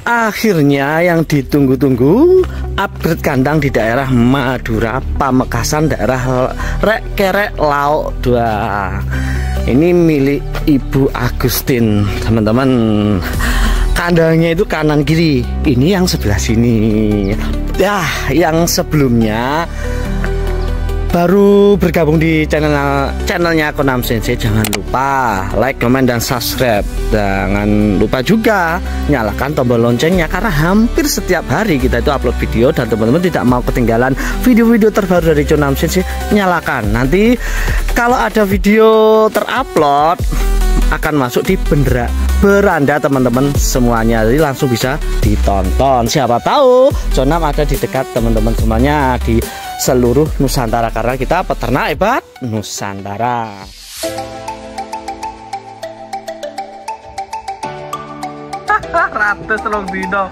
Akhirnya yang ditunggu-tunggu upgrade kandang di daerah Madura, Pamekasan, daerah Kerek Lauk 2. Ini milik Ibu Agustin, teman-teman. Kandangnya itu kanan kiri. Ini yang sebelah sini. Ya, yang sebelumnya baru bergabung di channelnya Konam Sensei, jangan lupa like, comment, dan subscribe. Jangan lupa juga nyalakan tombol loncengnya, karena hampir setiap hari kita itu upload video, dan teman-teman tidak mau ketinggalan video-video terbaru dari Konam Sensei, nyalakan. Nanti kalau ada video terupload akan masuk di beranda teman-teman semuanya, jadi langsung bisa ditonton. Siapa tahu Conam ada di dekat teman-teman semuanya di seluruh Nusantara, karena kita peternak hebat Nusantara. Ratus long dino.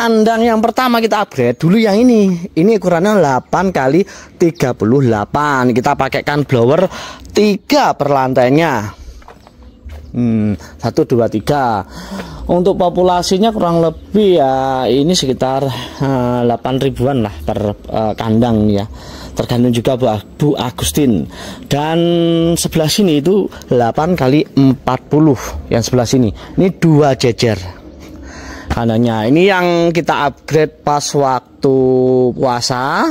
Kandang yang pertama kita upgrade dulu yang ini ukurannya 8 kali 38. Kita pakaikan blower 3 per lantainya. 1, 2, 3. Untuk populasinya kurang lebih ya ini sekitar 8 ribuan lah per kandang ya. Tergantung juga Bu Agustin. Dan sebelah sini itu 8 kali 40 yang sebelah sini. Ini 2 jejer kandangnya. Ini yang kita upgrade pas waktu puasa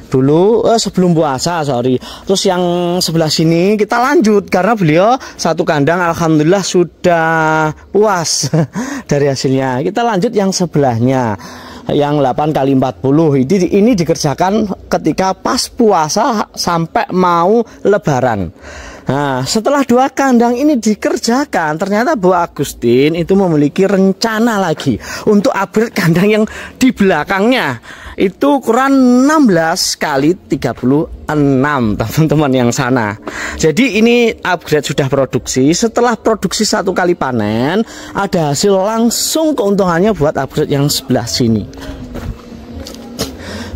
dulu, sebelum puasa sorry. Terus yang sebelah sini kita lanjut karena beliau satu kandang alhamdulillah sudah puas dari hasilnya. Kita lanjut yang sebelahnya yang 8 kali 40. Ini dikerjakan ketika pas puasa sampai mau lebaran. Nah, setelah 2 kandang ini dikerjakan, ternyata Bu Agustin itu memiliki rencana lagi untuk upgrade kandang yang di belakangnya. Itu ukuran 16 kali 36 teman-teman yang sana. Jadi ini upgrade sudah produksi. Setelah produksi 1 kali panen, ada hasil langsung keuntungannya buat upgrade yang sebelah sini.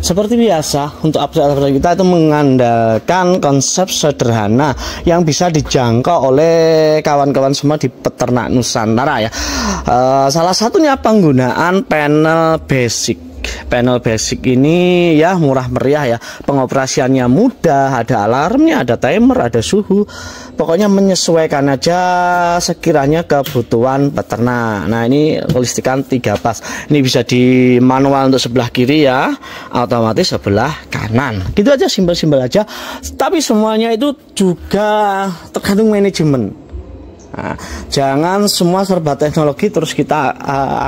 Seperti biasa, untuk upgrade kita itu mengandalkan konsep sederhana yang bisa dijangkau oleh kawan-kawan semua di peternak Nusantara ya. Salah satunya penggunaan panel basic. Panel basic ini ya murah meriah ya, pengoperasiannya mudah, ada alarmnya, ada timer, ada suhu, pokoknya menyesuaikan aja sekiranya kebutuhan peternak. Nah ini listrikan 3 pas, ini bisa di manual untuk sebelah kiri ya, otomatis sebelah kanan, gitu aja, simpel-simpel aja. Tapi semuanya itu juga tergantung manajemen. Nah, jangan semua serba teknologi terus kita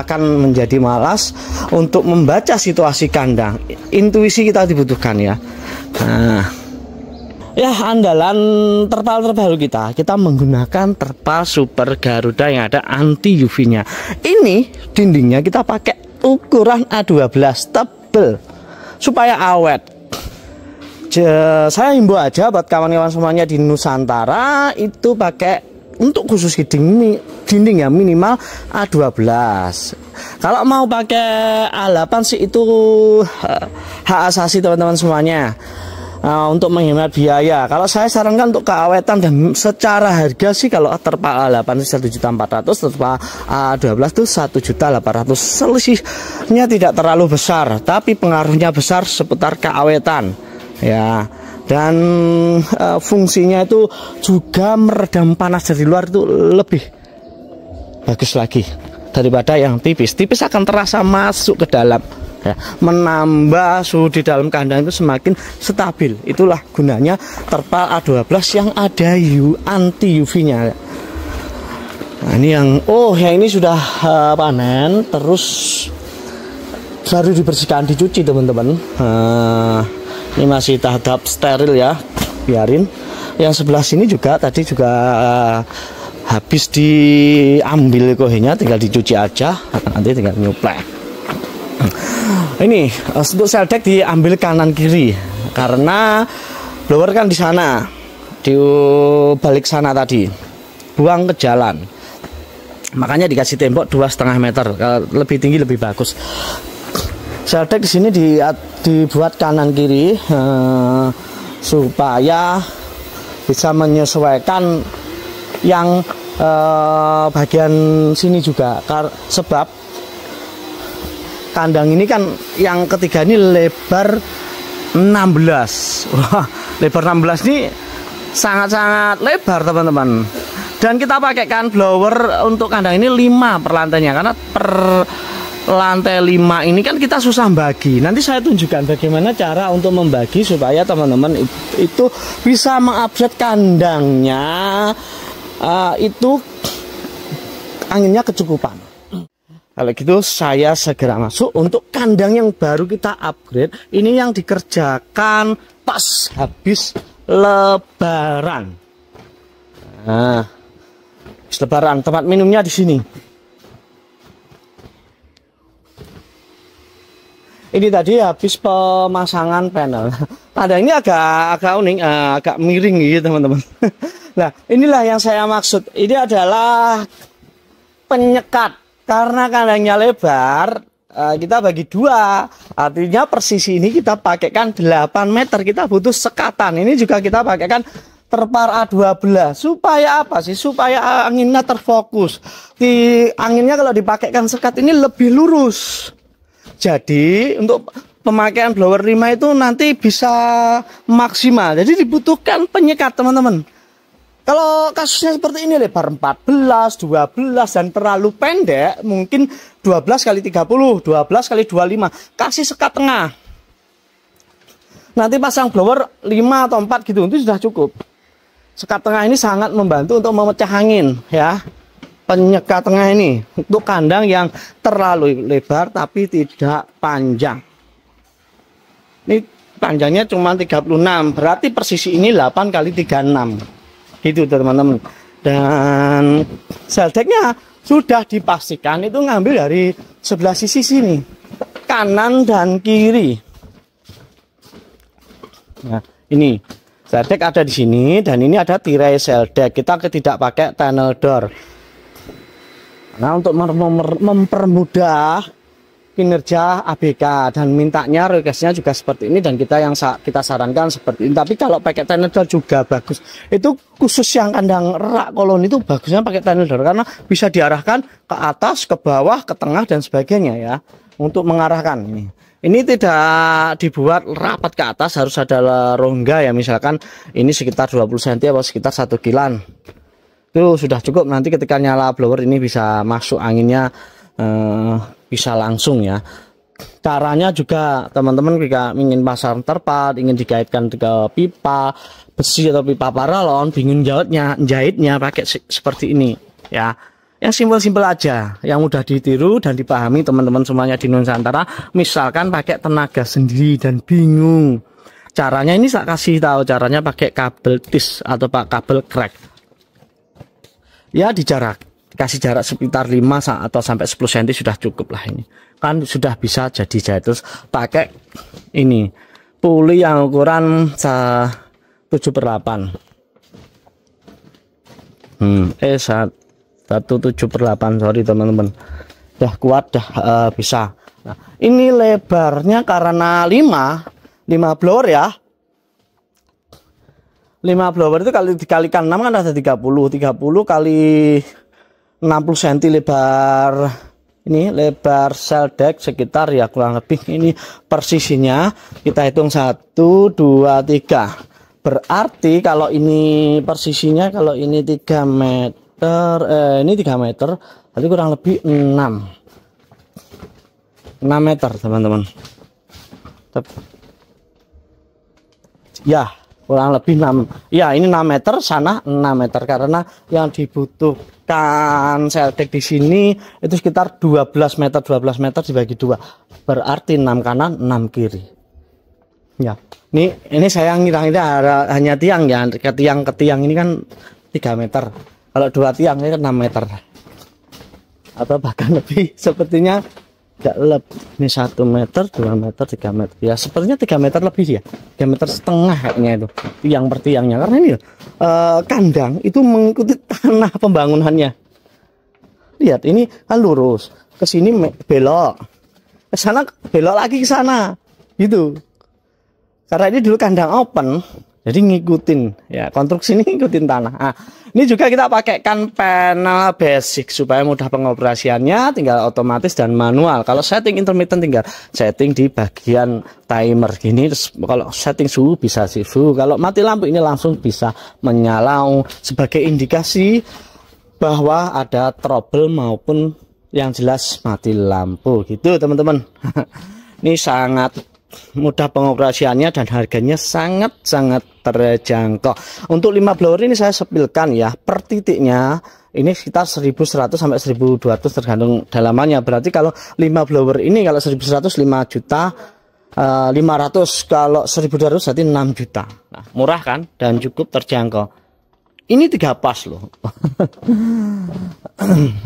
akan menjadi malas untuk membaca situasi kandang. Intuisi kita dibutuhkan ya. Nah, Ya, andalan terpal terbaru kita menggunakan terpal Super Garuda yang ada anti UV-nya. Ini dindingnya kita pakai ukuran A12 tebel supaya awet. Saya himbau aja buat kawan-kawan semuanya di Nusantara itu pakai untuk khusus dinding ya minimal A12. Kalau mau pakai A8 sih itu hak asasi teman-teman semuanya. Untuk menghemat biaya, kalau saya sarankan untuk keawetan dan secara harga sih kalau terpal A8 1.400.000, terpal A12 tuh 1.800.000. Selisihnya tidak terlalu besar, tapi pengaruhnya besar seputar keawetan ya. Dan fungsinya itu juga meredam panas dari luar, itu lebih bagus lagi daripada yang tipis. Tipis akan terasa masuk ke dalam ya, menambah suhu di dalam kandang itu semakin stabil. Itulah gunanya terpal A12 yang ada anti UV-nya. Nah, ini yang yang ini sudah panen, terus baru dibersihkan, dicuci teman-teman. Ini masih tahap steril ya, biarin. Yang sebelah sini juga tadi juga habis diambil kohenya, tinggal dicuci aja, nanti tinggal nyuplai. Ini untuk seldek diambil kanan kiri karena blower kan di sana, di balik sana tadi, buang ke jalan, makanya dikasih tembok 2,5 meter, lebih tinggi lebih bagus. Seldek di sini dibuat kanan kiri supaya bisa menyesuaikan yang bagian sini juga, sebab kandang ini kan yang ketiga ini lebar 16. Wah, lebar 16 ini sangat-sangat lebar teman-teman. Dan kita pakaikan blower untuk kandang ini 5 per lantainya, karena per lantai 5 ini kan kita susah bagi. Nanti saya tunjukkan bagaimana cara untuk membagi supaya teman-teman itu bisa mengupgrade kandangnya, itu anginnya kecukupan. Kalau gitu saya segera masuk untuk kandang yang baru kita upgrade. Ini yang dikerjakan pas habis lebaran. Nah, habis lebaran, tempat minumnya di sini. Ini tadi habis pemasangan panel. Kandang ini agak unik, agak miring gitu teman-teman. Nah, inilah yang saya maksud. Ini adalah penyekat. Karena kandangnya lebar, kita bagi 2. Artinya persisi ini kita pakaikan 8 meter. Kita butuh sekatan. Ini juga kita pakaikan terpal A12. Supaya apa sih? Supaya anginnya terfokus. Anginnya kalau dipakaikan sekat ini lebih lurus. Jadi untuk pemakaian blower 5 itu nanti bisa maksimal. Jadi dibutuhkan penyekat teman-teman. Kalau kasusnya seperti ini lebar 14, 12 dan terlalu pendek, mungkin 12 kali 30, 12 kali 25, kasih sekat tengah. Nanti pasang blower 5 atau 4 gitu, itu sudah cukup. Sekat tengah ini sangat membantu untuk memecah angin ya. Penyekat tengah ini untuk kandang yang terlalu lebar tapi tidak panjang. Ini panjangnya cuma 36, berarti persisi ini 8 kali 36. Itu teman-teman. Dan seldeknya sudah dipastikan itu ngambil dari sebelah sisi sini, kanan dan kiri. Nah, ini seldek ada di sini dan ini ada tirai seldek. Kita tidak pakai tunnel door. Nah, untuk mempermudah kinerja ABK dan mintanya requestnya juga seperti ini, dan kita sarankan seperti ini. Tapi kalau pakai tunnel door juga bagus. Itu khusus yang kandang rak koloni itu bagusnya pakai tunnel door karena bisa diarahkan ke atas, ke bawah, ke tengah dan sebagainya ya, untuk mengarahkan ini. Ini tidak dibuat rapat ke atas, harus ada rongga ya, misalkan ini sekitar 20 cm atau sekitar 1 kilan. Itu sudah cukup, nanti ketika nyala blower ini bisa masuk anginnya bisa langsung ya. Caranya juga teman-teman jika ingin pasang terpal, ingin dikaitkan ke pipa besi atau pipa paralon, bingung jahitnya pakai seperti ini ya. Yang simpel-simpel aja, yang mudah ditiru dan dipahami teman-teman semuanya di Nusantara. Misalkan pakai tenaga sendiri dan bingung Caranya ini saya kasih tahu caranya pakai kabel tis atau pak kabel crack. Ya kasih jarak sekitar 5 atau sampai 10 cm sudah cukup lah ini. Kan sudah bisa jadi jahit. Terus pakai ini puli yang ukuran 7/8. 1/7/8, sorry teman-teman. Udah kuat, dah bisa. Nah, ini lebarnya karena 5 blower ya. 5 blower itu kalau dikalikan 6 kan ada 30 kali 60 cm lebar. Ini lebar sel deck sekitar ya kurang lebih ini persisinya kita hitung 1 2 3. Berarti kalau ini persisinya, kalau ini 3 meter, ini 3 meter, berarti kurang lebih 6 meter teman-teman. Ya kurang lebih 6. Ya ini 6 meter, sana 6 meter karena yang dibutuhkan sel deck di sini itu sekitar 12 meter dibagi 2. Berarti 6 kanan 6 kiri. Ya. Ini saya ngira-ngira hanya tiang ya. Ke tiang ini kan 3 meter. Kalau 2 tiang ini kan 6 meter. Atau bahkan lebih sepertinya enggak lebih. Ini 1 meter, 2 meter, 3 meter. Ya sepertinya 3 meter lebih ya. 3 meter setengah kayaknya itu. Tiang per tiangnya. Karena ini kandang itu mengikuti tanah pembangunannya. Lihat ini kan lurus. Ke sini belok. Ke sana belok lagi ke sana. Gitu. Karena ini dulu kandang open, jadi ngikutin ya konstruksi ini ngikutin tanah. Nah, ini juga kita pakaikan panel basic supaya mudah pengoperasiannya, tinggal otomatis dan manual. Kalau setting intermittent tinggal setting di bagian timer gini. Terus kalau setting suhu bisa suhu. Kalau mati lampu ini langsung bisa menyala sebagai indikasi bahwa ada trouble maupun yang jelas mati lampu gitu teman-teman. Ini sangat mudah pengoperasiannya dan harganya sangat-sangat terjangkau. Untuk 5 blower ini saya sepilkan ya per titiknya ini sekitar 1100 sampai 1200 tergantung dalamannya. Berarti kalau 5 blower ini kalau 1100 5 juta 500, kalau 1200 berarti 6 juta. Nah, murah kan dan cukup terjangkau. Ini 3 pas loh.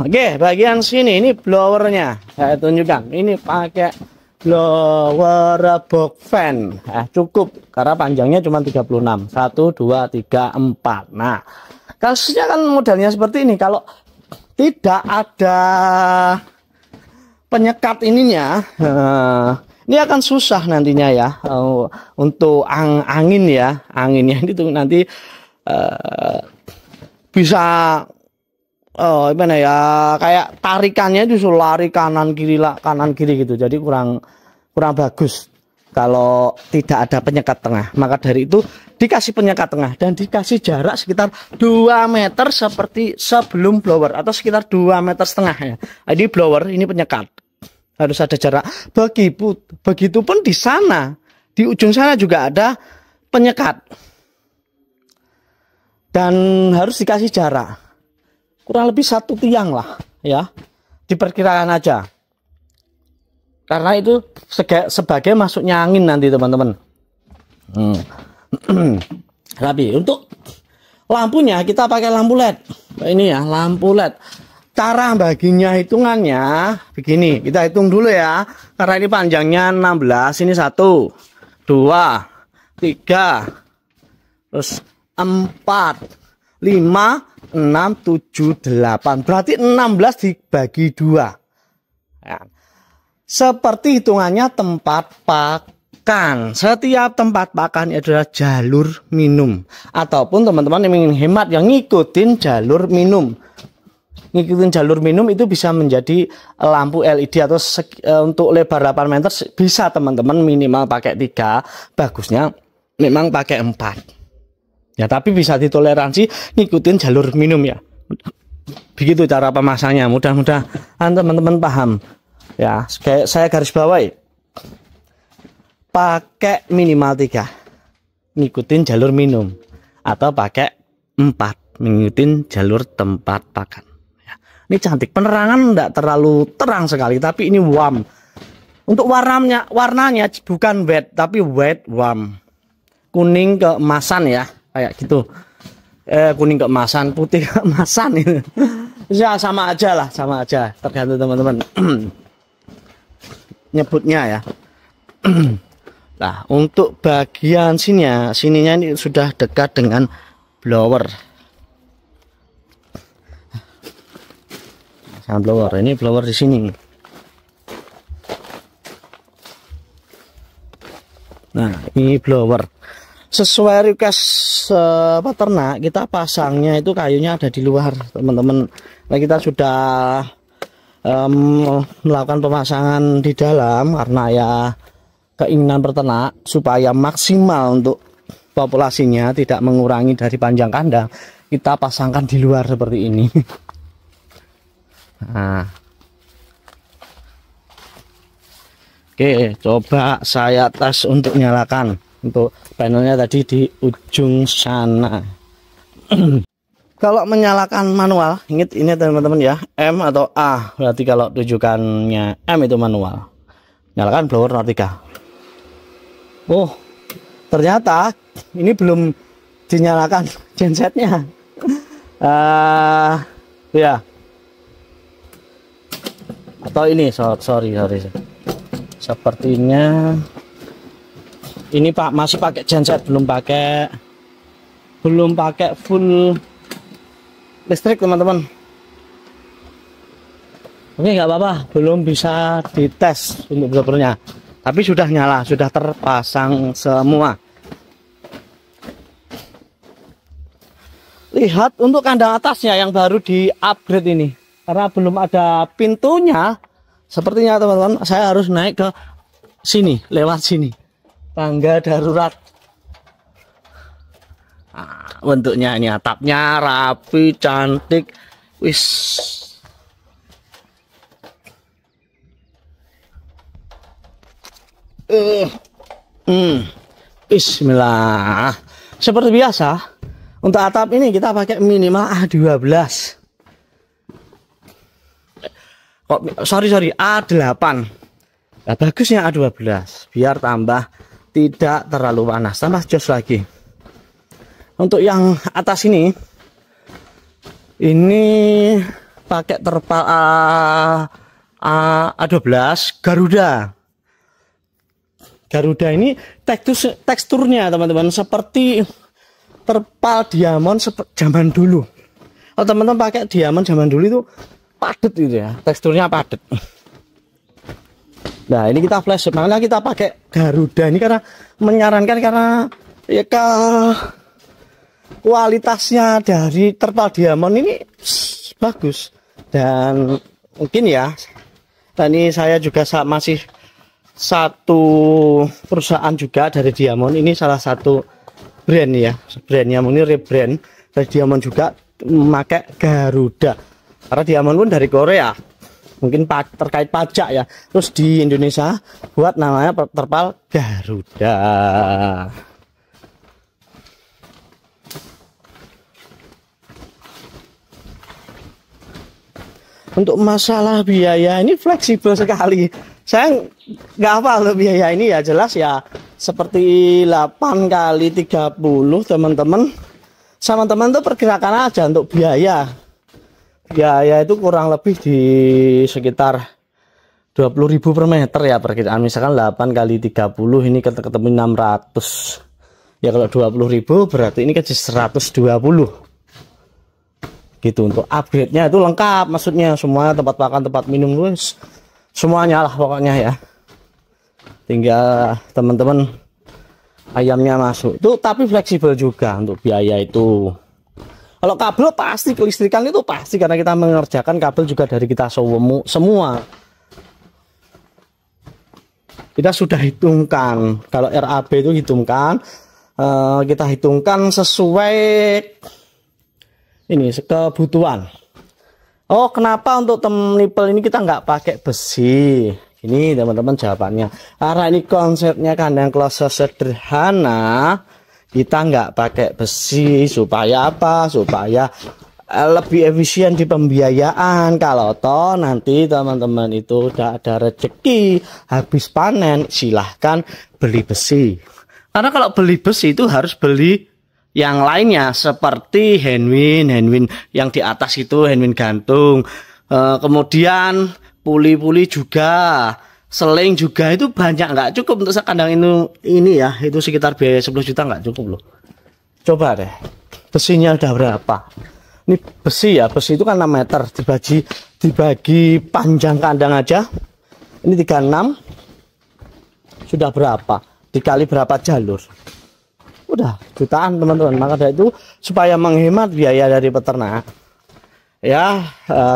Oke, bagian sini ini blowernya saya tunjukkan. Ini pakai blower box fan. Cukup karena panjangnya cuma 36. 1 2 3 4. Nah, kasusnya kan modelnya seperti ini. Kalau tidak ada penyekat ininya, ini akan susah nantinya ya untuk angin ya. Anginnya itu nanti bisa gimana ya, kayak tarikannya itu lari kanan kiri gitu, jadi kurang bagus kalau tidak ada penyekat tengah. Maka dari itu dikasih penyekat tengah dan dikasih jarak sekitar 2 meter seperti sebelum blower, atau sekitar 2,5 meter ya. Jadi blower ini penyekat harus ada jarak. Begitupun di sana, di ujung sana juga ada penyekat dan harus dikasih jarak kurang lebih 1 tiang lah ya, diperkirakan aja karena itu sebagai masuknya angin nanti teman-teman. Tapi untuk lampunya kita pakai lampu LED ini ya, lampu LED. Cara baginya hitungannya begini, kita hitung dulu ya karena ini panjangnya 16. Ini 1 2 3 terus 4 5 6 7 8, berarti 16 dibagi 2 ya. Seperti hitungannya tempat pakan. Setiap tempat pakan adalah jalur minum, ataupun teman-teman yang ingin hemat yang ngikutin jalur minum. Ngikutin jalur minum itu bisa menjadi lampu LED atau untuk lebar 8 meter bisa teman-teman minimal pakai 3, bagusnya memang pakai 4 ya, tapi bisa ditoleransi ngikutin jalur minum ya. Begitu cara pemasangnya, mudah-mudahan teman-teman paham ya. Saya garis bawahi, pakai minimal 3 ngikutin jalur minum, atau pakai 4 ngikutin jalur tempat pakan ya. Ini cantik, penerangan enggak terlalu terang sekali, tapi ini warm. Untuk warnanya bukan wet tapi white warm kuning keemasan ya, kayak gitu. Kuning keemasan, putih keemasan itu. Ya sama aja lah, sama aja, tergantung teman-teman nyebutnya ya. Nah, untuk bagian sininya ini sudah dekat dengan blower. Blower ini blower di sini. Nah, ini blower. Sesuai request peternak, kita pasangnya itu kayunya ada di luar, teman-teman. Nah, kita sudah melakukan pemasangan di dalam karena ya keinginan peternak supaya maksimal untuk populasinya, tidak mengurangi dari panjang kandang. Kita pasangkan di luar seperti ini. Nah. Oke, coba saya tes untuk nyalakan. Untuk panelnya tadi di ujung sana. Kalau menyalakan manual, ingat ini teman-teman ya, M atau A. Berarti kalau tujukannya M itu manual. Nyalakan blower Nortika. Oh, ternyata ini belum dinyalakan gensetnya. Ya. Atau ini sorry. Sepertinya ini Pak masih pakai genset, belum pakai full listrik teman-teman. Oke, nggak apa-apa, belum bisa dites untuk blowernya, tapi sudah nyala, sudah terpasang semua. Lihat untuk kandang atasnya yang baru di upgrade ini, karena belum ada pintunya. Sepertinya teman-teman, saya harus naik ke sini, lewat sini, tangga darurat. Nah, bentuknya ini atapnya rapi, cantik, wis. Bismillah. Seperti biasa, untuk atap ini kita pakai minimal A12. Sorry A8. Nah, bagusnya A12 biar tambah tidak terlalu panas, tambah jos lagi. Untuk yang atas ini pakai terpal A12 Garuda. Garuda ini teksturnya teman-teman seperti terpal diamond zaman dulu. Kalau teman-teman pakai diamond zaman dulu itu padat gitu ya, teksturnya padat. Nah, ini kita flash, makanya kita pakai Garuda ini karena menyarankan, karena ya kualitasnya dari terpal diamond ini bagus. Dan mungkin ya, dan ini saya juga masih satu perusahaan juga dari diamond, ini salah satu brand ya, brandnya ini rebrand dari diamond juga memakai Garuda. Karena diamond pun dari Korea, mungkin terkait pajak ya. Terus di Indonesia buat namanya terpal Garuda. Untuk masalah biaya ini fleksibel sekali. Saya nggak hafal biaya ini ya, jelas ya seperti 8 kali 30 teman-teman. Sama teman tuh perkirakan aja untuk biaya. Biaya itu kurang lebih di sekitar 20.000 per meter ya perkiraan. Misalkan 8 kali 30 ini ketemu 600. Ya kalau 20.000 berarti ini kan 120. Gitu. Untuk upgrade-nya itu lengkap, maksudnya semua tempat makan, tempat minum, semuanya lah pokoknya ya. Tinggal teman-teman ayamnya masuk. Itu tapi fleksibel juga untuk biaya itu. Kalau kabel pasti, kelistrikan itu pasti, karena kita mengerjakan kabel juga dari kita semua. Kita sudah hitungkan. Kalau RAB itu hitungkan, kita hitungkan sesuai ini kebutuhan. Oh, kenapa untuk nipel ini kita nggak pakai besi? Ini teman-teman jawabannya. Karena ini konsepnya kandang closed sederhana. Kita nggak pakai besi supaya apa? Supaya lebih efisien di pembiayaan. Kalau toh nanti teman-teman itu udah ada rezeki habis panen, silahkan beli besi. Karena kalau beli besi itu harus beli yang lainnya seperti handwin yang di atas itu handwin gantung. Kemudian puli-puli juga, seling juga, itu banyak, nggak cukup untuk sekandang ini ya. Itu sekitar biaya 10 juta nggak cukup loh. Coba deh, besinya udah berapa? Ini besi ya, besi itu kan 6 meter dibagi panjang kandang aja. Ini 36 sudah berapa? Dikali berapa jalur? Udah jutaan teman-teman. Maka dari itu supaya menghemat biaya dari peternak ya,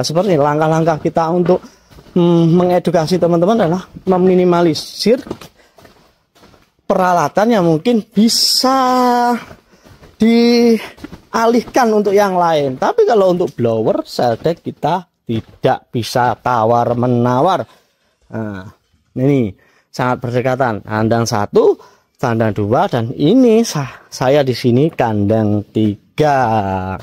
seperti langkah-langkah kita untuk mengedukasi teman-teman adalah meminimalisir peralatan yang mungkin bisa dialihkan untuk yang lain. Tapi kalau untuk blower seldek kita tidak bisa tawar menawar. Nah, ini sangat berdekatan, kandang 1, kandang 2, dan ini saya di sini kandang 3.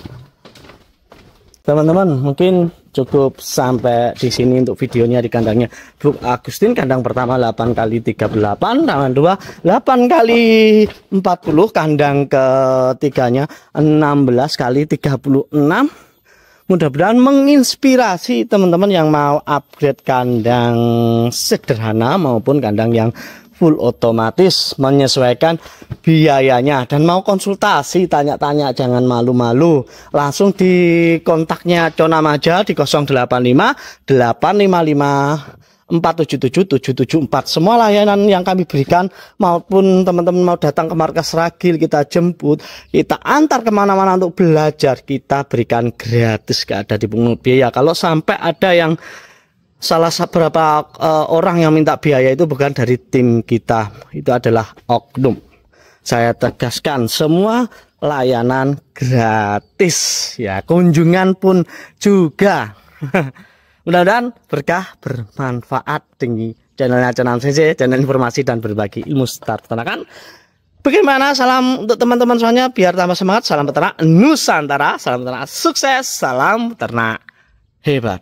Teman-teman, mungkin cukup sampai di sini untuk videonya di kandangnya Bu Agustin. Kandang pertama 8 kali 38, kandang 2 8 kali 40, kandang ketiganya 16 kali 36. Mudah-mudahan menginspirasi teman-teman yang mau upgrade kandang sederhana maupun kandang yang full otomatis, menyesuaikan biayanya. Dan mau konsultasi, tanya-tanya, jangan malu-malu, langsung di kontaknya Conam aja di 085 855 477 774. Semua layanan yang kami berikan, maupun teman-teman mau datang ke markas Ragil, kita jemput, kita antar kemana-mana untuk belajar, kita berikan gratis, gak ada dipungut biaya. Kalau sampai ada yang salah beberapa orang yang minta biaya, itu bukan dari tim kita, itu adalah oknum. Saya tegaskan, semua layanan gratis ya, kunjungan pun juga. Mudah-mudahan berkah, bermanfaat tinggi channelnya Conam CC, channel informasi dan berbagi ilmu seputar peternakan. Bagaimana? Salam untuk teman-teman semuanya biar tambah semangat. Salam peternak Nusantara, salam peternak sukses, salam peternak hebat.